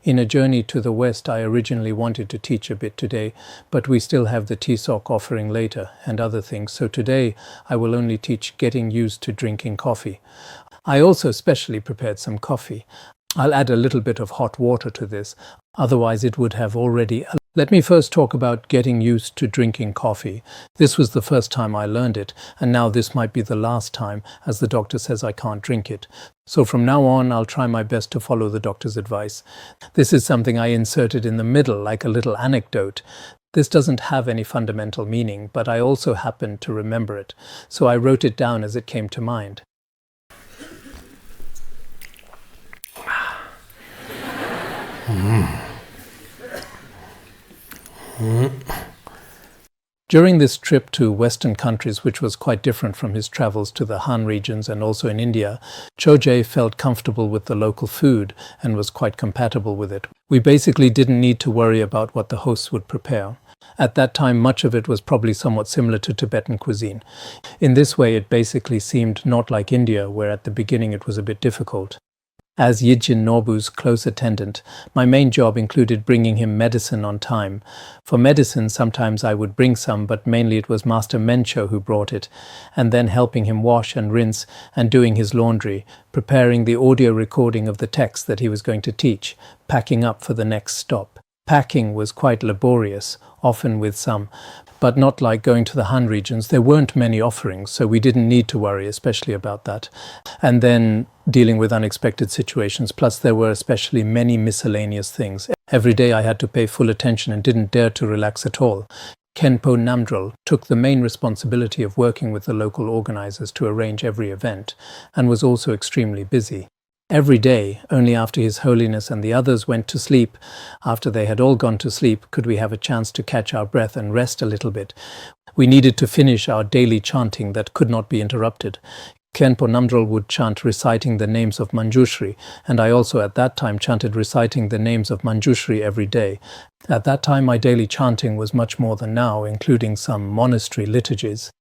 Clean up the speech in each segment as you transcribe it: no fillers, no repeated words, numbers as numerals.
In a journey to the West, I originally wanted to teach a bit today, but we still have the tea sock offering later and other things, so today I will only teach getting used to drinking coffee. I also specially prepared some coffee. I'll add a little bit of hot water to this, otherwise it would have already... Let me first talk about getting used to drinking coffee. This was the first time I learned it, and now this might be the last time, as the doctor says I can't drink it. So from now on, I'll try my best to follow the doctor's advice. This is something I inserted in the middle, like a little anecdote. This doesn't have any fundamental meaning, but I also happened to remember it, so I wrote it down as it came to mind. During this trip to Western countries, which was quite different from his travels to the Han regions and also in India, Chojay felt comfortable with the local food and was quite compatible with it. We basically didn't need to worry about what the hosts would prepare. At that time, much of it was probably somewhat similar to Tibetan cuisine. In this way, it basically seemed not like India, where at the beginning it was a bit difficult. As Yijin Nobu's close attendant, my main job included bringing him medicine on time. For medicine, sometimes I would bring some, but mainly it was Master Mencho who brought it, and then helping him wash and rinse and doing his laundry, preparing the audio recording of the text that he was going to teach, packing up for the next stop. Packing was quite laborious, often with some, but not like going to the Han regions. There weren't many offerings, so we didn't need to worry, especially about that. And then dealing with unexpected situations, plus there were especially many miscellaneous things. Every day I had to pay full attention and didn't dare to relax at all. Khenpo Namdrol took the main responsibility of working with the local organizers to arrange every event, and was also extremely busy. Every day, only after His Holiness and the others went to sleep, after they had all gone to sleep, could we have a chance to catch our breath and rest a little bit. We needed to finish our daily chanting that could not be interrupted. Khenpo Namdrol would chant reciting the names of Manjushri, and I also at that time chanted reciting the names of Manjushri every day. At that time, my daily chanting was much more than now, including some monastery liturgies.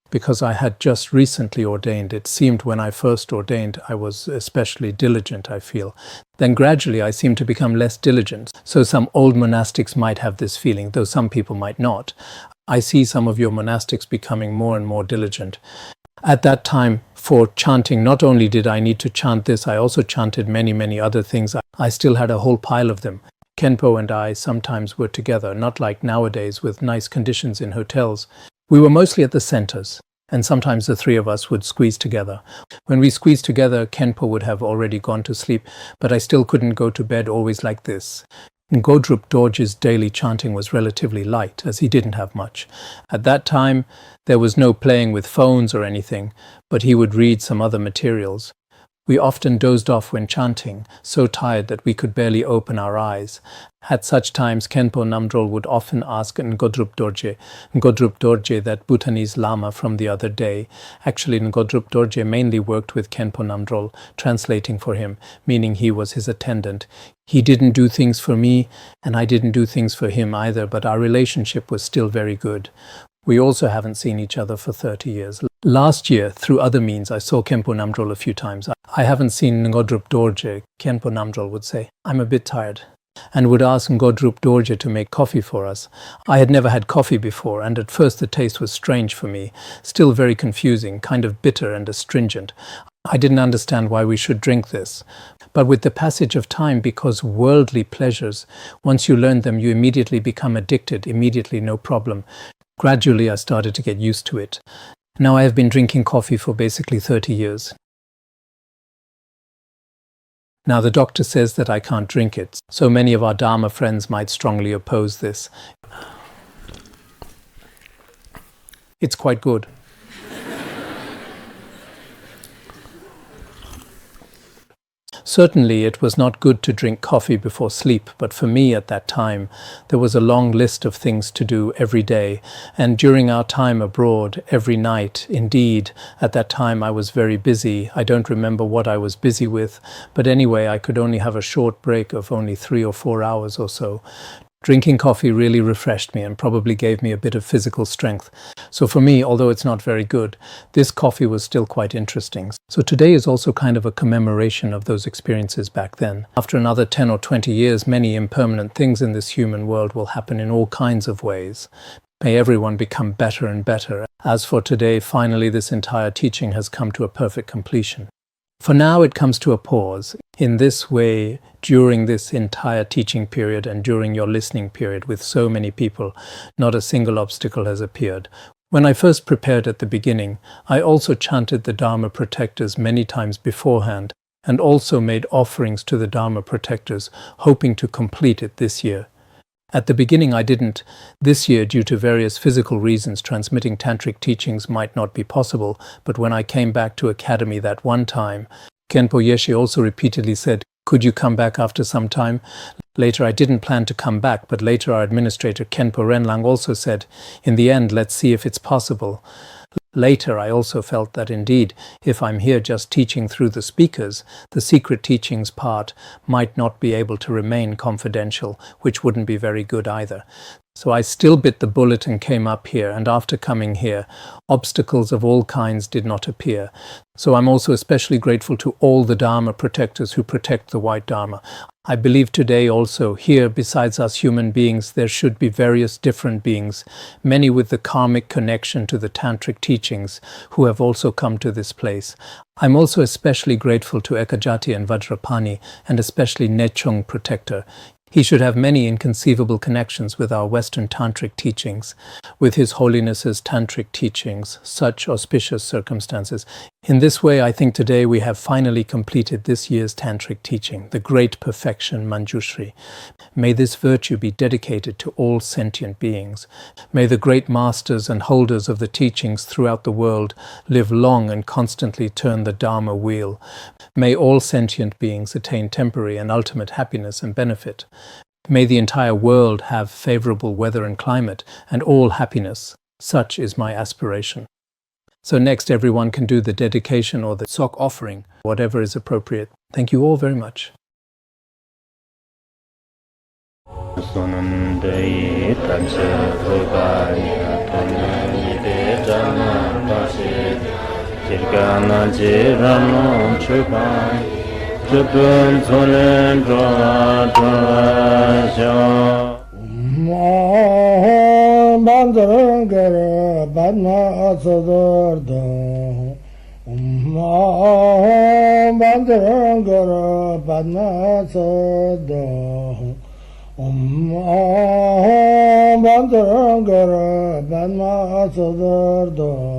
Because I had just recently ordained, it seemed when I first ordained I was especially diligent, I feel. Then gradually I seemed to become less diligent. So some old monastics might have this feeling, though some people might not. I see some of your monastics becoming more and more diligent. At that time, for chanting, not only did I need to chant this, I also chanted many other things. I still had a whole pile of them. Khenpo and I sometimes were together, not like nowadays with nice conditions in hotels. We were mostly at the centers, and sometimes the three of us would squeeze together. When we squeezed together, Khenpo would have already gone to sleep, but I still couldn't go to bed always like this. Ngodrup Dorje's daily chanting was relatively light, as he didn't have much. At that time, there was no playing with phones or anything, but he would read some other materials. We often dozed off when chanting, so tired that we could barely open our eyes. At such times, Khenpo Namdrol would often ask Ngodrup Dorje, that Bhutanese Lama from the other day. Actually, Ngodrup Dorje mainly worked with Khenpo Namdrol, translating for him, meaning he was his attendant. He didn't do things for me, and I didn't do things for him either, but our relationship was still very good. We also haven't seen each other for 30 years. Last year, through other means, I saw Khenpo Namdrol a few times. I haven't seen Ngodrup Dorje. Khenpo Namdrol would say, "I'm a bit tired," and would ask Ngodrup Dorje to make coffee for us. I had never had coffee before, and at first the taste was strange for me, still very confusing, kind of bitter and astringent. I didn't understand why we should drink this. But with the passage of time, because worldly pleasures, once you learn them, you immediately become addicted, immediately no problem. Gradually, I started to get used to it. Now I have been drinking coffee for basically 30 years. Now the doctor says that I can't drink it, so many of our Dharma friends might strongly oppose this. It's quite good. Certainly, it was not good to drink coffee before sleep, but for me at that time, there was a long list of things to do every day, and during our time abroad, every night. Indeed, at that time I was very busy. I don't remember what I was busy with, but anyway, I could only have a short break of only 3 or 4 hours or so. Drinking coffee really refreshed me and probably gave me a bit of physical strength. So for me, although it's not very good, this coffee was still quite interesting. So today is also kind of a commemoration of those experiences back then. After another 10 or 20 years, many impermanent things in this human world will happen in all kinds of ways. May everyone become better and better. As for today, finally this entire teaching has come to a perfect completion. For now it comes to a pause. In this way, during this entire teaching period and during your listening period with so many people, not a single obstacle has appeared. When I first prepared at the beginning, I also chanted the Dharma protectors many times beforehand and also made offerings to the Dharma protectors, hoping to complete it this year. At the beginning I didn't. This year, due to various physical reasons, transmitting tantric teachings might not be possible, but when I came back to Academy that one time, Khenpo Yeshe also repeatedly said, "Could you come back after some time?" Later I didn't plan to come back, but later our administrator Khenpo Renlang also said, "In the end, let's see if it's possible." Later, I also felt that indeed, if I'm here just teaching through the speakers, the secret teachings part might not be able to remain confidential, which wouldn't be very good either. So I still bit the bullet and came up here, and after coming here, obstacles of all kinds did not appear. So I'm also especially grateful to all the Dharma protectors who protect the white Dharma. I believe today also, here besides us human beings, there should be various different beings, many with the karmic connection to the tantric teachings, who have also come to this place. I'm also especially grateful to Ekajati and Vajrapani, and especially Nechung protector. He should have many inconceivable connections with our Western Tantric teachings, with His Holiness's Tantric teachings, such auspicious circumstances. In this way, I think today we have finally completed this year's Tantric teaching, the Great Perfection Manjushri. May this virtue be dedicated to all sentient beings. May the great masters and holders of the teachings throughout the world live long and constantly turn the Dharma wheel. May all sentient beings attain temporary and ultimate happiness and benefit. May the entire world have favorable weather and climate, and all happiness. Such is my aspiration. So next, everyone can do the dedication or the sok offering, whatever is appropriate. Thank you all very much. Bandara